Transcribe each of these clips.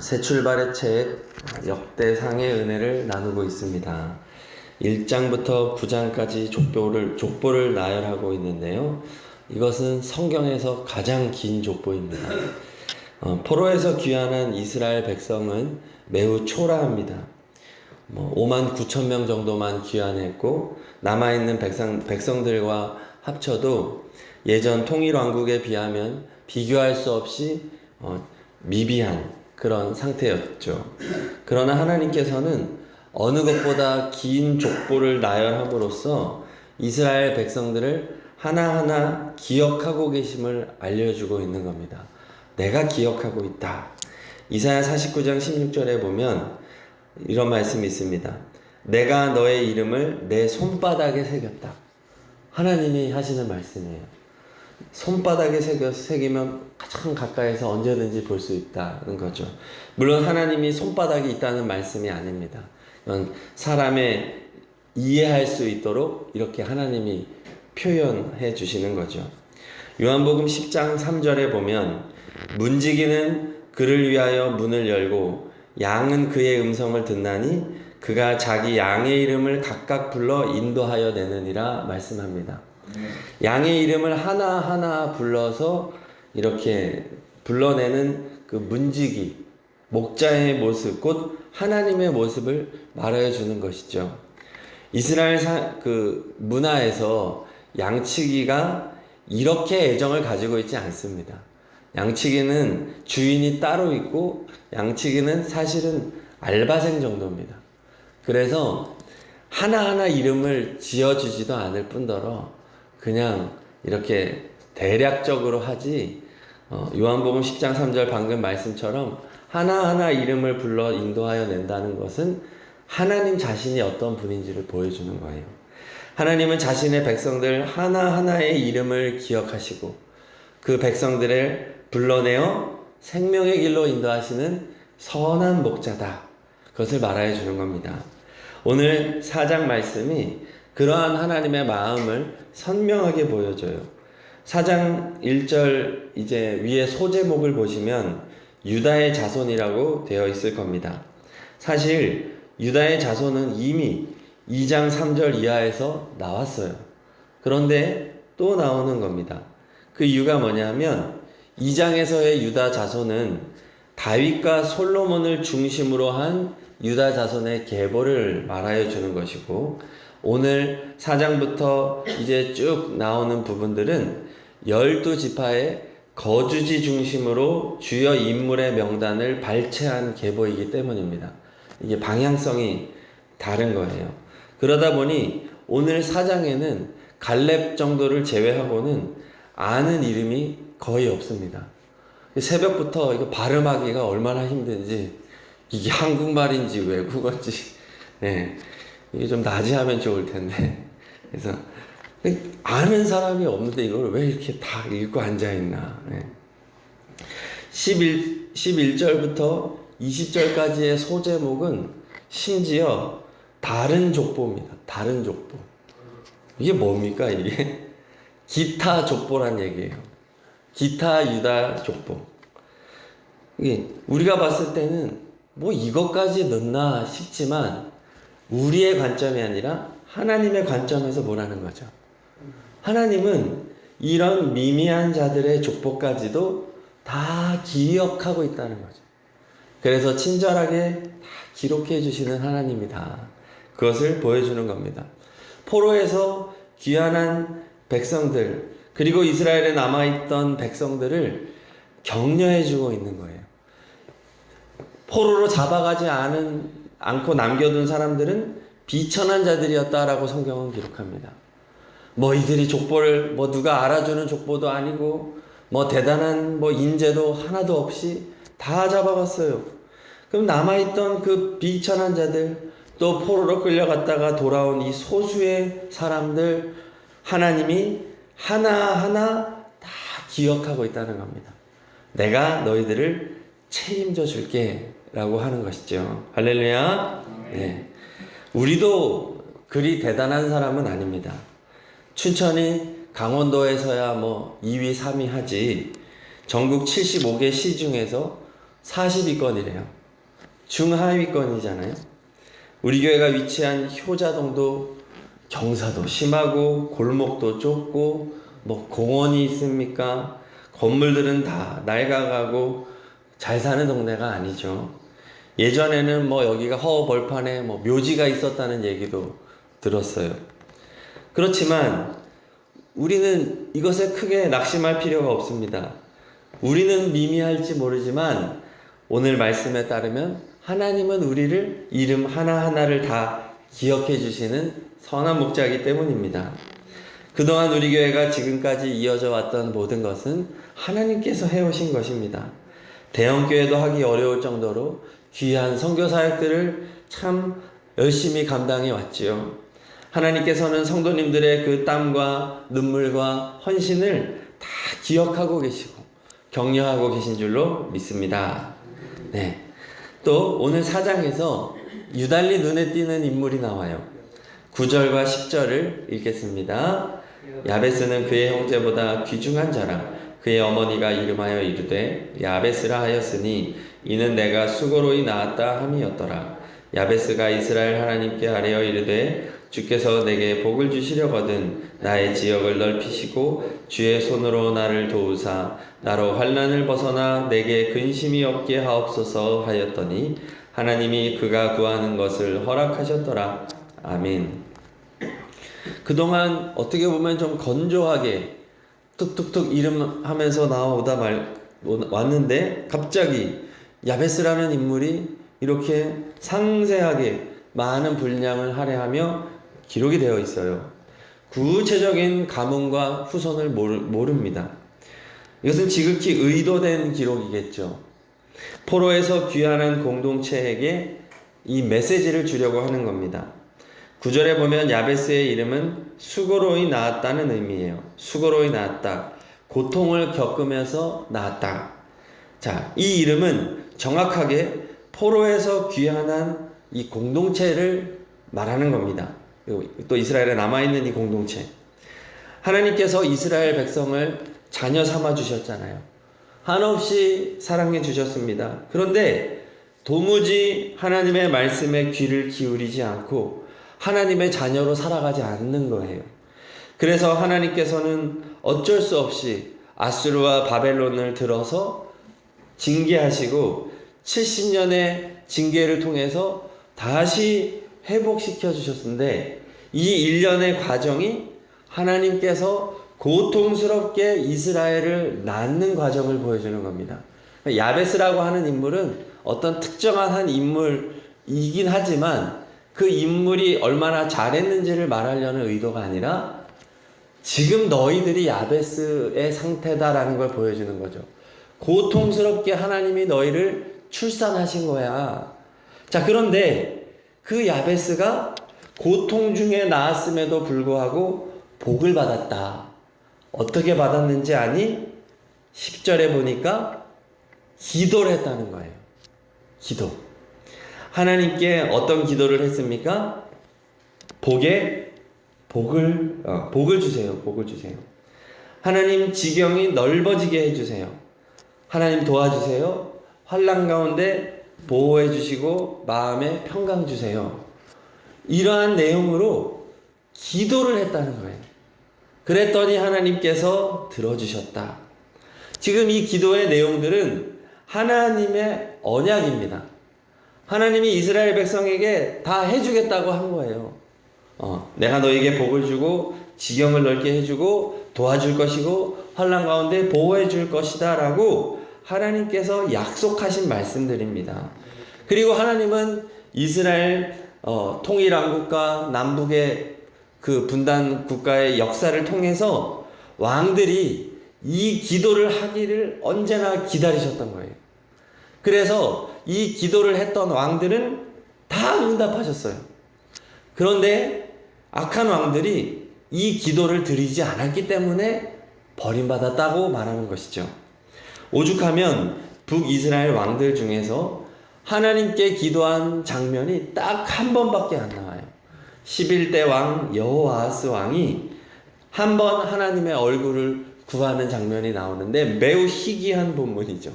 새 출발의 책 역대상의 은혜를 나누고 있습니다. 1장부터 9장까지 족보를 나열하고 있는데요. 이것은 성경에서 가장 긴 족보입니다. 포로에서 귀환한 이스라엘 백성은 매우 초라합니다. 5만 9천 명 정도만 귀환했고 남아있는 백성들과 합쳐도 예전 통일왕국에 비하면 비교할 수 없이 미비한 그런 상태였죠. 그러나 하나님께서는 어느 것보다 긴 족보를 나열함으로써 이스라엘 백성들을 하나하나 기억하고 계심을 알려주고 있는 겁니다. 내가 기억하고 있다. 이사야 49장 16절에 보면 이런 말씀이 있습니다. 내가 너의 이름을 내 손바닥에 새겼다. 하나님이 하시는 말씀이에요. 손바닥에 새기면 가장 가까이서 언제든지 볼 수 있다는 거죠. 물론 하나님이 손바닥이 있다는 말씀이 아닙니다. 이건 사람의 이해할 수 있도록 이렇게 하나님이 표현해 주시는 거죠. 요한복음 10장 3절에 보면 문지기는 그를 위하여 문을 열고 양은 그의 음성을 듣나니 그가 자기 양의 이름을 각각 불러 인도하여 내느니라 말씀합니다. 양의 이름을 하나하나 불러서 이렇게 불러내는 그 문지기, 목자의 모습, 곧 하나님의 모습을 말하여 주는 것이죠. 이스라엘 문화에서 양치기가 이렇게 애정을 가지고 있지 않습니다. 양치기는 주인이 따로 있고 양치기는 사실은 알바생 정도입니다. 그래서 하나하나 이름을 지어주지도 않을 뿐더러 그냥 이렇게 대략적으로 하지, 요한복음 10장 3절 방금 말씀처럼 하나하나 이름을 불러 인도하여 낸다는 것은 하나님 자신이 어떤 분인지를 보여주는 거예요. 하나님은 자신의 백성들 하나하나의 이름을 기억하시고 그 백성들을 불러내어 생명의 길로 인도하시는 선한 목자다. 그것을 말하여 주는 겁니다. 오늘 4장 말씀이 그러한 하나님의 마음을 선명하게 보여줘요. 4장 1절 이제 위에 소제목을 보시면 유다의 자손이라고 되어 있을 겁니다. 사실 유다의 자손은 이미 2장 3절 이하에서 나왔어요. 그런데 또 나오는 겁니다. 그 이유가 뭐냐면 2장에서의 유다 자손은 다윗과 솔로몬을 중심으로 한 유다 자손의 계보를 말하여 주는 것이고, 오늘 4장부터 이제 쭉 나오는 부분들은 12지파의 거주지 중심으로 주요 인물의 명단을 발췌한 계보이기 때문입니다. 이게 방향성이 다른 거예요. 그러다 보니 오늘 4장에는 갈렙 정도를 제외하고는 아는 이름이 거의 없습니다. 새벽부터 이거 발음하기가 얼마나 힘든지, 이게 한국말인지 외국어인지, 이게 좀 나지하면 좋을 텐데. 그래서 아는 사람이 없는데 이걸 왜 이렇게 다 읽고 앉아있나. 11절부터 20절까지의 소제목은 심지어 다른 족보입니다. 다른 족보. 이게 뭡니까 이게? 기타 족보란 얘기예요. 기타 유다 족보. 이게 우리가 봤을 때는 뭐 이것까지 넣나 싶지만 우리의 관점이 아니라 하나님의 관점에서 보라는 거죠. 하나님은 이런 미미한 자들의 족보까지도 다 기억하고 있다는 거죠. 그래서 친절하게 다 기록해 주시는 하나님이다. 그것을 보여주는 겁니다. 포로에서 귀환한 백성들, 그리고 이스라엘에 남아있던 백성들을 격려해 주고 있는 거예요. 포로로 잡아가지 않고 남겨둔 사람들은 비천한 자들이었다라고 성경은 기록합니다. 이들이 족보를 누가 알아주는 족보도 아니고 대단한 인재도 하나도 없이 다 잡아갔어요. 그럼 남아있던 그 비천한 자들, 또 포로로 끌려갔다가 돌아온 이 소수의 사람들, 하나님이 하나하나 다 기억하고 있다는 겁니다. 내가 너희들을 책임져 줄게 라고 하는 것이죠. 할렐루야. 네. 우리도 그리 대단한 사람은 아닙니다. 춘천이 강원도에서야 2위, 3위 하지, 전국 75개 시 중에서 40위권이래요. 중하위권이잖아요. 우리 교회가 위치한 효자동도 경사도 심하고 골목도 좁고 뭐 공원이 있습니까? 건물들은 다 낡아가고 잘 사는 동네가 아니죠. 예전에는 뭐 여기가 허허벌판에 뭐 묘지가 있었다는 얘기도 들었어요. 그렇지만 우리는 이것에 크게 낙심할 필요가 없습니다. 우리는 미미할지 모르지만 오늘 말씀에 따르면 하나님은 우리를 이름 하나하나를 다 기억해 주시는 선한 목자이기 때문입니다. 그동안 우리 교회가 지금까지 이어져 왔던 모든 것은 하나님께서 해오신 것입니다. 대형교회도 하기 어려울 정도로 귀한 선교 사역들을 참 열심히 감당해 왔지요. 하나님께서는 성도님들의 그 땀과 눈물과 헌신을 다 기억하고 계시고 격려하고 계신 줄로 믿습니다. 네. 또 오늘 4장에서 유달리 눈에 띄는 인물이 나와요. 9절과 10절을 읽겠습니다. 야베스는 그의 형제보다 귀중한 자라. 그의 어머니가 이름하여 이르되 야베스라 하였으니 이는 내가 수고로이 낳았다 함이었더라. 야베스가 이스라엘 하나님께 아뢰어 이르되 주께서 내게 복을 주시려거든 나의 지역을 넓히시고 주의 손으로 나를 도우사 나로 환난을 벗어나 내게 근심이 없게 하옵소서 하였더니 하나님이 그가 구하는 것을 허락하셨더라. 아멘. 그동안 어떻게 보면 좀 건조하게 툭툭툭 이름하면서 왔는데 갑자기 야베스라는 인물이 이렇게 상세하게 많은 분량을 할애하며 기록이 되어 있어요. 구체적인 가문과 후손을 모릅니다. 이것은 지극히 의도된 기록이겠죠. 포로에서 귀환한 공동체에게 이 메시지를 주려고 하는 겁니다. 9절에 보면 야베스의 이름은 수고로이 낳았다는 의미예요. 수고로이 낳았다. 고통을 겪으면서 낳았다. 자, 이 이름은 정확하게 포로에서 귀환한 이 공동체를 말하는 겁니다. 또 이스라엘에 남아있는 이 공동체. 하나님께서 이스라엘 백성을 자녀 삼아 주셨잖아요. 한없이 사랑해 주셨습니다. 그런데 도무지 하나님의 말씀에 귀를 기울이지 않고 하나님의 자녀로 살아가지 않는 거예요. 그래서 하나님께서는 어쩔 수 없이 아수르와 바벨론을 들어서 징계하시고 70년의 징계를 통해서 다시 회복시켜 주셨는데 이 일련의 과정이 하나님께서 고통스럽게 이스라엘을 낳는 과정을 보여주는 겁니다. 야베스라고 하는 인물은 어떤 특정한 한 인물이긴 하지만 그 인물이 얼마나 잘했는지를 말하려는 의도가 아니라 지금 너희들이 야베스의 상태다라는 걸 보여주는 거죠. 고통스럽게 하나님이 너희를 출산하신 거야. 자, 그런데 그 야베스가 고통 중에 낳았음에도 불구하고 복을 받았다. 어떻게 받았는지 아니? 10절에 보니까 기도를 했다는 거예요. 기도. 하나님께 어떤 기도를 했습니까? 복을 주세요. 복을 주세요. 하나님 지경이 넓어지게 해주세요. 하나님 도와주세요. 환난 가운데 보호해 주시고 마음에 평강 주세요. 이러한 내용으로 기도를 했다는 거예요. 그랬더니 하나님께서 들어주셨다. 지금 이 기도의 내용들은 하나님의 언약입니다. 하나님이 이스라엘 백성에게 다 해주겠다고 한 거예요. 내가 너에게 복을 주고 지경을 넓게 해주고 도와줄 것이고 환난 가운데 보호해 줄 것이다 라고 하나님께서 약속하신 말씀들입니다. 그리고 하나님은 이스라엘 통일왕국과 남북의 그 분단 국가의 역사를 통해서 왕들이 이 기도를 하기를 언제나 기다리셨던 거예요. 그래서 이 기도를 했던 왕들은 다 응답하셨어요. 그런데 악한 왕들이 이 기도를 드리지 않았기 때문에 버림받았다고 말하는 것이죠. 오죽하면 북이스라엘 왕들 중에서 하나님께 기도한 장면이 딱 한 번밖에 안 나와요. 11대 왕 여호아하스 왕이 한 번 하나님의 얼굴을 구하는 장면이 나오는데 매우 희귀한 본문이죠.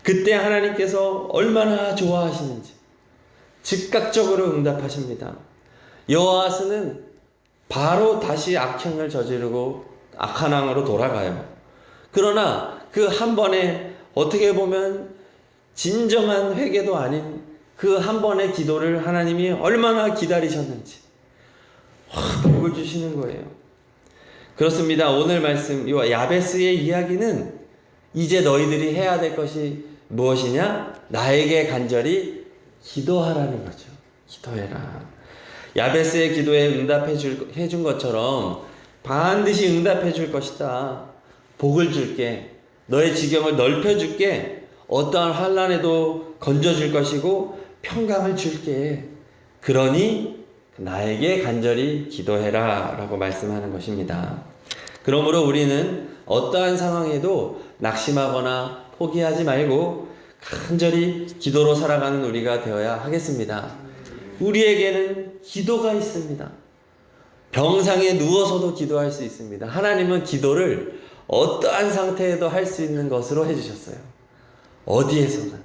그때 하나님께서 얼마나 좋아하시는지 즉각적으로 응답하십니다. 여호아스는 바로 다시 악행을 저지르고 악한 왕으로 돌아가요. 그러나 그 한 번에 어떻게 보면 진정한 회개도 아닌 그 한 번의 기도를 하나님이 얼마나 기다리셨는지 복을 주시는 거예요. 그렇습니다. 오늘 말씀 이 야베스의 이야기는 이제 너희들이 해야 될 것이 무엇이냐? 나에게 간절히 기도하라는 거죠. 기도해라. 야베스의 기도에 해준 것처럼 반드시 응답해 줄 것이다. 복을 줄게. 너의 지경을 넓혀줄게. 어떠한 환난에도 건져줄 것이고 평강을 줄게. 그러니 나에게 간절히 기도해라 라고 말씀하는 것입니다. 그러므로 우리는 어떠한 상황에도 낙심하거나 포기하지 말고 간절히 기도로 살아가는 우리가 되어야 하겠습니다. 우리에게는 기도가 있습니다. 병상에 누워서도 기도할 수 있습니다. 하나님은 기도를 어떠한 상태에도 할 수 있는 것으로 해주셨어요. 어디에서나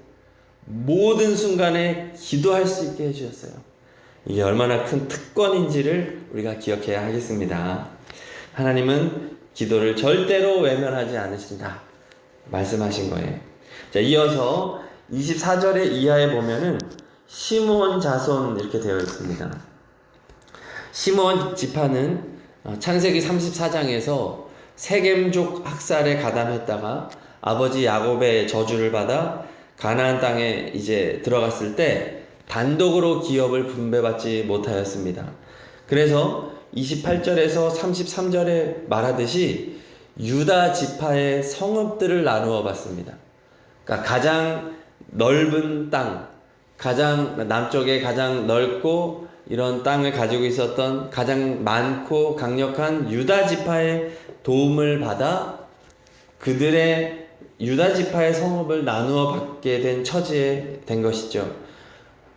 모든 순간에 기도할 수 있게 해주셨어요. 이게 얼마나 큰 특권인지를 우리가 기억해야 하겠습니다. 하나님은 기도를 절대로 외면하지 않으신다 말씀하신 거예요. 자, 이어서 24절의 이하에 보면은 시므온 자손 이렇게 되어 있습니다. 시므온 지파는 창세기 34장에서 세겜족 학살에 가담했다가 아버지 야곱의 저주를 받아 가나안 땅에 이제 들어갔을 때 단독으로 기업을 분배받지 못하였습니다. 그래서 28절에서 33절에 말하듯이 유다 지파의 성읍들을 나누어 봤습니다. 그러니까 가장 넓은 땅, 가장 남쪽에 가장 넓고 이런 땅을 가지고 있었던 가장 많고 강력한 유다 지파의 도움을 받아 그들의 유다 지파의 성읍을 나누어 받게 된 처지에 된 것이죠.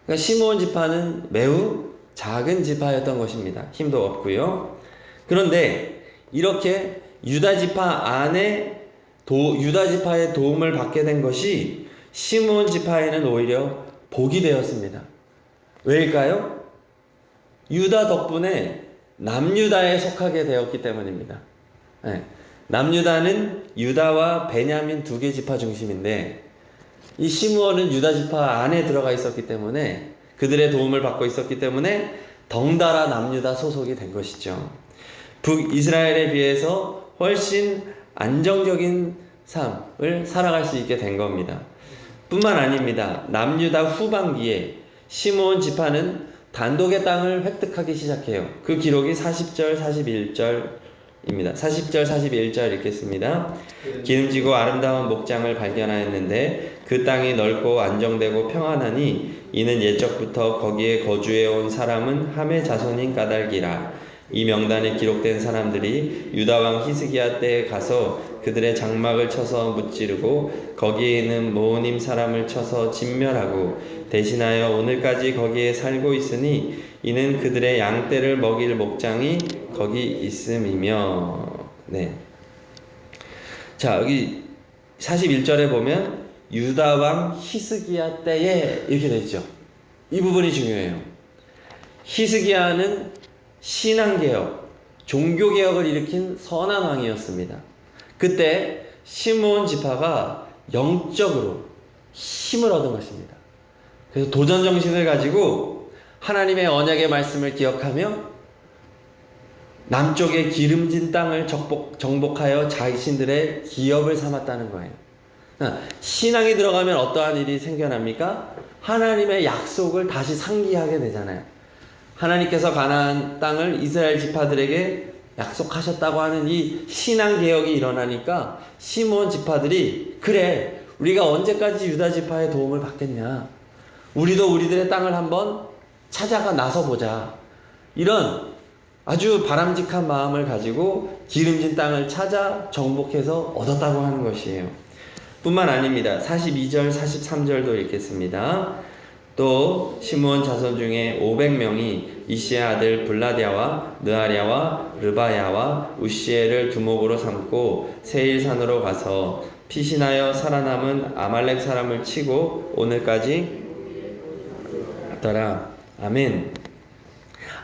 그러니까 시므온 지파는 매우 작은 지파였던 것입니다. 힘도 없고요. 그런데 이렇게 유다 지파 안에 유다 지파의 도움을 받게 된 것이 시므온 지파에는 오히려 복이 되었습니다. 왜일까요? 유다 덕분에 남유다에 속하게 되었기 때문입니다. 네. 남유다는 유다와 베냐민 두 개 지파 중심인데 이 시므온은 유다 지파 안에 들어가 있었기 때문에 그들의 도움을 받고 있었기 때문에 덩달아 남유다 소속이 된 것이죠. 북이스라엘에 비해서 훨씬 안정적인 삶을 살아갈 수 있게 된 겁니다. 뿐만 아닙니다. 남유다 후반기에 시므온 지파는 단독의 땅을 획득하기 시작해요. 그 기록이 40절, 41절입니다. 40절, 41절 읽겠습니다. 기름지고 아름다운 목장을 발견하였는데 그 땅이 넓고 안정되고 평안하니 이는 옛적부터 거기에 거주해온 사람은 함의 자손인 까닭이라. 이 명단에 기록된 사람들이 유다왕 히스기야 때에 가서 그들의 장막을 쳐서 무찌르고 거기에 있는 모호님 사람을 쳐서 진멸하고 대신하여 오늘까지 거기에 살고 있으니 이는 그들의 양떼를 먹일 목장이 거기 있음이며. 네. 자, 여기 41절에 보면 유다왕 히스기야 때에 이렇게 되죠. 이 부분이 중요해요. 히스기야는 신앙개혁, 종교개혁을 일으킨 선한 왕이었습니다. 그때 시므온 지파가 영적으로 힘을 얻은 것입니다. 그래서 도전정신을 가지고 하나님의 언약의 말씀을 기억하며 남쪽의 기름진 땅을 정복하여 자신들의 기업을 삼았다는 거예요. 신앙이 들어가면 어떠한 일이 생겨납니까? 하나님의 약속을 다시 상기하게 되잖아요. 하나님께서 가나안 땅을 이스라엘 지파들에게 약속하셨다고 하는 이 신앙개혁이 일어나니까 시므온 지파들이 그래 우리가 언제까지 유다 지파의 도움을 받겠냐, 우리도 우리들의 땅을 한번 찾아가 나서보자, 이런 아주 바람직한 마음을 가지고 기름진 땅을 찾아 정복해서 얻었다고 하는 것이에요. 뿐만 아닙니다. 42절 43절도 읽겠습니다. 또 시므온 자손 중에 500명이 이시의 아들 블라디아와 느아랴와 르바야와 우시엘을 두목으로 삼고 세일산으로 가서 피신하여 살아남은 아말렉 사람을 치고 오늘까지 있더라. 아멘.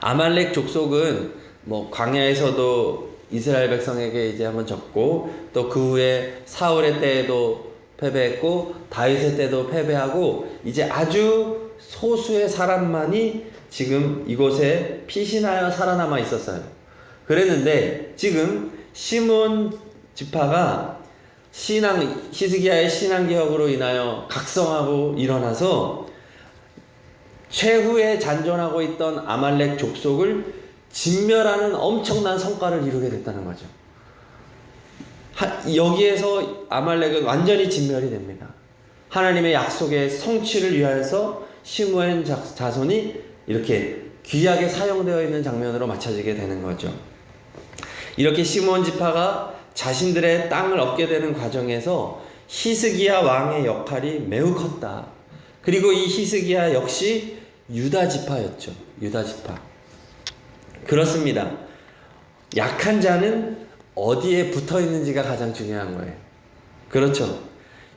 아말렉 족속은 뭐 광야에서도 이스라엘 백성에게 이제 한번 졌고, 또 그 후에 사울의 때에도 패배했고, 다윗의 때도 패배하고, 이제 아주 소수의 사람만이 지금 이곳에 피신하여 살아남아 있었어요. 그랬는데 지금 시므온 지파가 히스기야의 신앙개혁으로 인하여 각성하고 일어나서 최후에 잔존하고 있던 아말렉 족속을 진멸하는 엄청난 성과를 이루게 됐다는 거죠. 여기에서 아말렉은 완전히 진멸이 됩니다. 하나님의 약속의 성취를 위하여서 시므온 자손이 이렇게 귀하게 사용되어 있는 장면으로 맞춰지게 되는 거죠. 이렇게 시므온 지파가 자신들의 땅을 얻게 되는 과정에서 히스기야 왕의 역할이 매우 컸다. 그리고 이 히스기야 역시 유다 지파였죠. 유다 지파. 그렇습니다. 약한 자는 어디에 붙어 있는지가 가장 중요한 거예요. 그렇죠.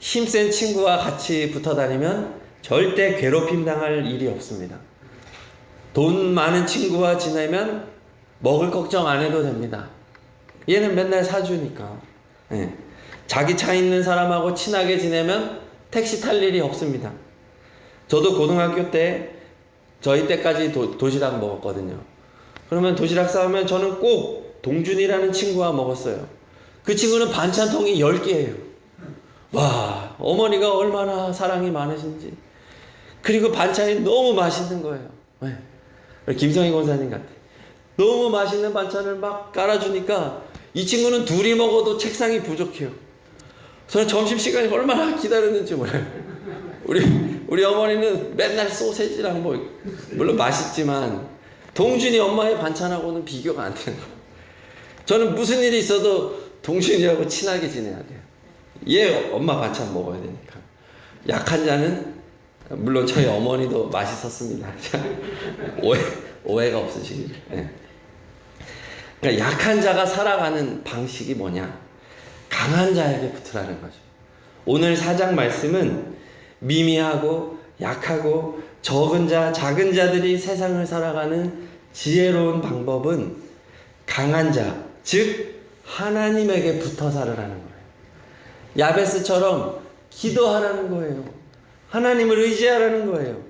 힘센 친구와 같이 붙어 다니면 절대 괴롭힘 당할 일이 없습니다. 돈 많은 친구와 지내면 먹을 걱정 안 해도 됩니다. 얘는 맨날 사주니까. 네. 자기 차 있는 사람하고 친하게 지내면 택시 탈 일이 없습니다. 저도 고등학교 때 저희 때까지 도시락 먹었거든요. 그러면 도시락 싸우면 저는 꼭 동준이라는 친구와 먹었어요. 그 친구는 반찬통이 10개예요. 와, 어머니가 얼마나 사랑이 많으신지. 그리고 반찬이 너무 맛있는 거예요. 네. 김성희 권사님 같아. 너무 맛있는 반찬을 막 깔아주니까 이 친구는 둘이 먹어도 책상이 부족해요. 저는 점심시간이 얼마나 기다렸는지 몰라요. 우리 어머니는 맨날 소세지랑 뭐 물론 맛있지만 동준이 엄마의 반찬하고는 비교가 안 되는 거예요. 저는 무슨 일이 있어도 동준이하고 친하게 지내야 돼요. 얘 엄마 반찬 먹어야 되니까. 약한 자는 물론 저희 어머니도 맛있었습니다. 오해가 없으시길. 네. 그러니까 약한 자가 살아가는 방식이 뭐냐? 강한 자에게 붙으라는 거죠. 오늘 4장 말씀은 미미하고 약하고 적은 자, 작은 자들이 세상을 살아가는 지혜로운 방법은 강한 자, 즉 하나님에게 붙어 살으라는 거예요. 야베스처럼 기도하라는 거예요. 하나님을 의지하라는 거예요.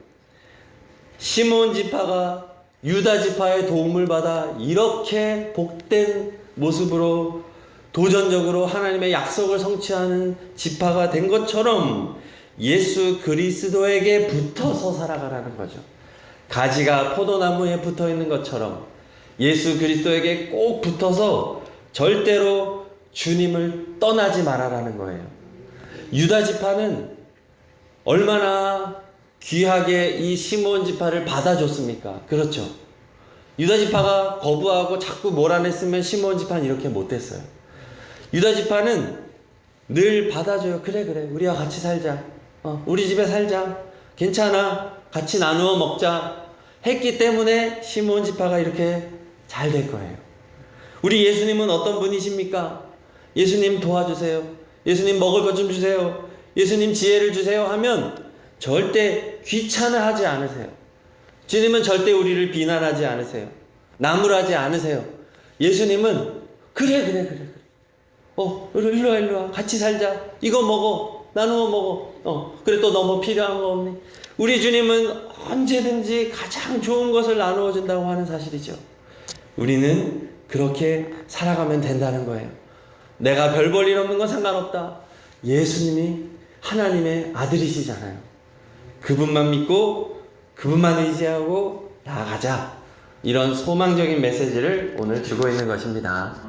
시므온 지파가 유다 지파의 도움을 받아 이렇게 복된 모습으로 도전적으로 하나님의 약속을 성취하는 지파가 된 것처럼 예수 그리스도에게 붙어서 살아가라는 거죠. 가지가 포도나무에 붙어 있는 것처럼 예수 그리스도에게 꼭 붙어서 절대로 주님을 떠나지 말아라는 거예요. 유다 지파는 얼마나 귀하게 이 시므온 지파를 받아줬습니까? 그렇죠. 유다 지파가 거부하고 자꾸 몰아냈으면 시므온 지파는 이렇게 못됐어요. 유다 지파는 늘 받아줘요. 그래 우리와 같이 살자. 우리 집에 살자. 괜찮아. 같이 나누어 먹자. 했기 때문에 시므온 지파가 이렇게 잘 될 거예요. 우리 예수님은 어떤 분이십니까? 예수님 도와주세요. 예수님 먹을 것 좀 주세요. 예수님 지혜를 주세요 하면 절대 귀찮아하지 않으세요. 주님은 절대 우리를 비난하지 않으세요. 나무라지 않으세요. 예수님은 그래. 일로 와. 같이 살자. 이거 먹어. 나누어 먹어. 그래 또 너 뭐 필요한 거 없니? 우리 주님은 언제든지 가장 좋은 것을 나누어 준다고 하는 사실이죠. 우리는 그렇게 살아가면 된다는 거예요. 내가 별 볼 일 없는 건 상관없다. 예수님이 하나님의 아들이시잖아요. 그분만 믿고 그분만 의지하고 나아가자. 이런 소망적인 메시지를 오늘 주고 있는 것입니다.